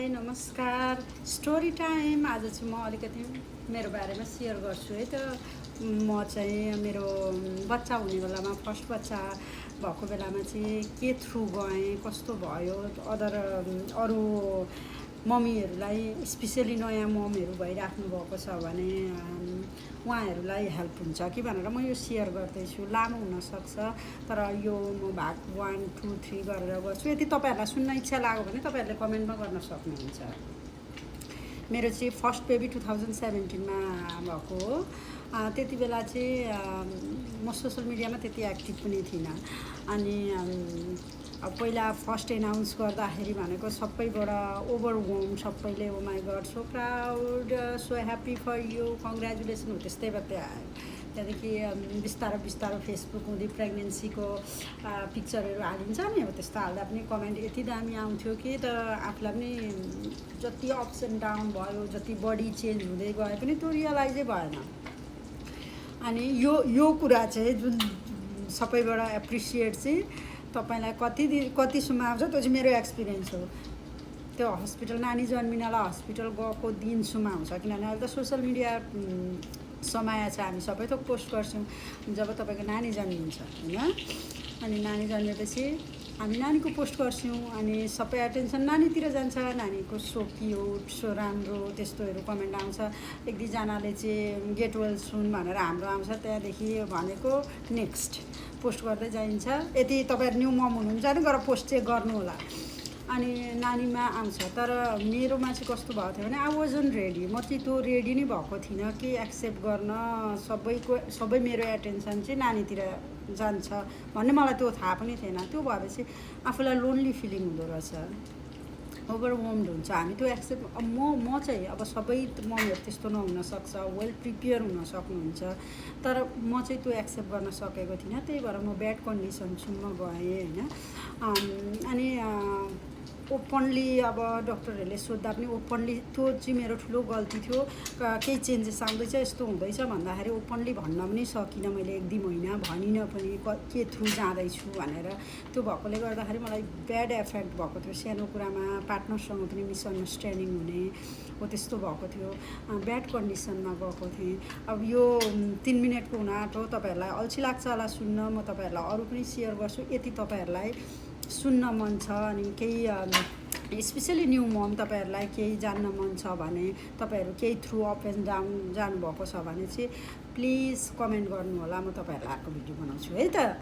High नमस्कार story time. आज चाहिँ म अलिकति मेरो बारेमा सेयर गर्छु है त। म चाहिँ मेरो बच्चा हुने बेलामा फर्स्ट बच्चा भएको बेलामा चाहिँ के थ्रु गएँ, कस्तो भयो, अरू मम्मीहरूलाई स्पेसली नयाँ ममहरू भइराख्नु भएको छ भने उहाँहरूलाई हेल्प हुन्छ कि भनेर म यो सेयर गर्दैछु। लामो हुनसक्छ तर यो म भाग 1, 2, 3 गरेर गर्छु। यदि तपाईँहरूलाई सुन्न इच्छा लाग्यो भने तपाईँहरूले कमेन्टमा गर्न सक्नुहुन्छ। मेरो चाहिँ फर्स्ट बेबी 2017मा भएको हो। त्यति बेला चाहिँ म सोसल मिडियामा त्यति एक्टिभ पनि थिइनँ। अनि पहिला फर्स्ट एनाउन्स गर्दाखेरि भनेको सबैबाट ओभरवेल्म, सबैले oh my god so proud, so happy for you, congratulation हो त्यस्तै मात्रै आयो। त्यहाँदेखि बिस्तारो बिस्तारो फेसबुक हुँदै प्रेग्नेन्सीको पिक्चरहरू हालिन्छ नि, अब त्यस्तो हाल्दा पनि कमेन्ट यति दामी आउँथ्यो कि त आफूलाई पनि जति अप्स एन्ड डाउन भयो, जति बडी चेन्ज हुँदै गयो पनि त्यो रियलाइजै भएन। अनि यो कुरा चाहिँ जुन सबैबाट एप्रिसिएट चाहिँ तपाईँलाई कतिसम्म आउँछ, त्यो चाहिँ मेरो एक्सपिरियन्स हो। त्यो हस्पिटल नानी जन्मिनलाई हस्पिटल गएको दिनसम्म आउँछ, किनभने अहिले त सोसल मिडिया समय छ, हामी सबै थोक पोस्ट गर्छौँ जब तपाईँको नानी जन्मिन्छ होइन। अनि नानी जन्मेपछि हामी नानीको पोस्ट गर्छौँ अनि सबै एटेन्सन नानीतिर जान्छ। नानीको सो क्युट, सो राम्रो, त्यस्तोहरू कमेन्ट आउँछ। एक दुईजनाले चाहिँ गेट वेल सुन भनेर हाम्रो आउँछ, त्यहाँदेखि भनेको नेक्स्ट पोस्ट गर्दै जाइन्छ। यदि तपाईँहरू न्यू मम हुनुहुन्छ भने गएर पोस्ट चाहिँ गर्नु होला। अनि नानीमा आउँछ। तर मेरोमा चाहिँ कस्तो भएको थियो भने आई वाजन्ट रेडी। म चाहिँ त्यो रेडी नै भएको थिइनँ कि एक्सेप्ट गर्न सबै मेरो एटेन्सन चाहिँ नानीतिर जान्छ भन्ने मलाई त्यो थाहा पनि थिएन। त्यो भएपछि आफूलाई लोन्ली फिलिङ हुँदो रहेछ, ओभरवेल्म्ड हुन्छ हामी। त्यो एक्सेप्ट म चाहिँ अब सबै मम्मीहरू त्यस्तो नहुनसक्छ, वेल प्रिपेयर हुन सक्नुहुन्छ, तर म चाहिँ त्यो एक्सेप्ट गर्न सकेको थिइनँ। त्यही भएर म ब्याड कन्डिसनसम्म गएँ होइन। अनि ओपनली अब डक्टरहरूले सोद्धा पनि ओपनली त्यो चाहिँ मेरो ठुलो गल्ती थियो। केही चेन्जेस आउँदैछ, यस्तो हुँदैछ भन्दाखेरि ओपनली भन्न पनि सकिनँ मैले, एक दुई महिना भनिनँ पनि के थ्रु जाँदैछु भनेर। त्यो भएकोले गर्दाखेरि मलाई ब्याड इफेक्ट भएको थियो। सानो कुरामा पार्टनरसँग पनि मिसअन्डरस्ट्यान्डिङ हुने हो, त्यस्तो भएको थियो। ब्याड कन्डिसनमा गएको थिएँ। अब यो 3 मिनटको हुन आँटो। तपाईँहरूलाई अल्छी लाग्छ होला सुन्न, म तपाईँहरूलाई अरू पनि सेयर गर्छु यदि तपाईँहरूलाई सुन्न मन छ। अनि केही स्पेसली न्यू मम तपाईँहरूलाई केही जान्न मन छ भने, तपाईँहरू केही थ्रु अप एन्ड डाउन जानुभएको छ भने चाहिँ प्लिज कमेन्ट गर्नु होला। म तपाईँहरूलाई अर्को भिडियो बनाउँछु है त।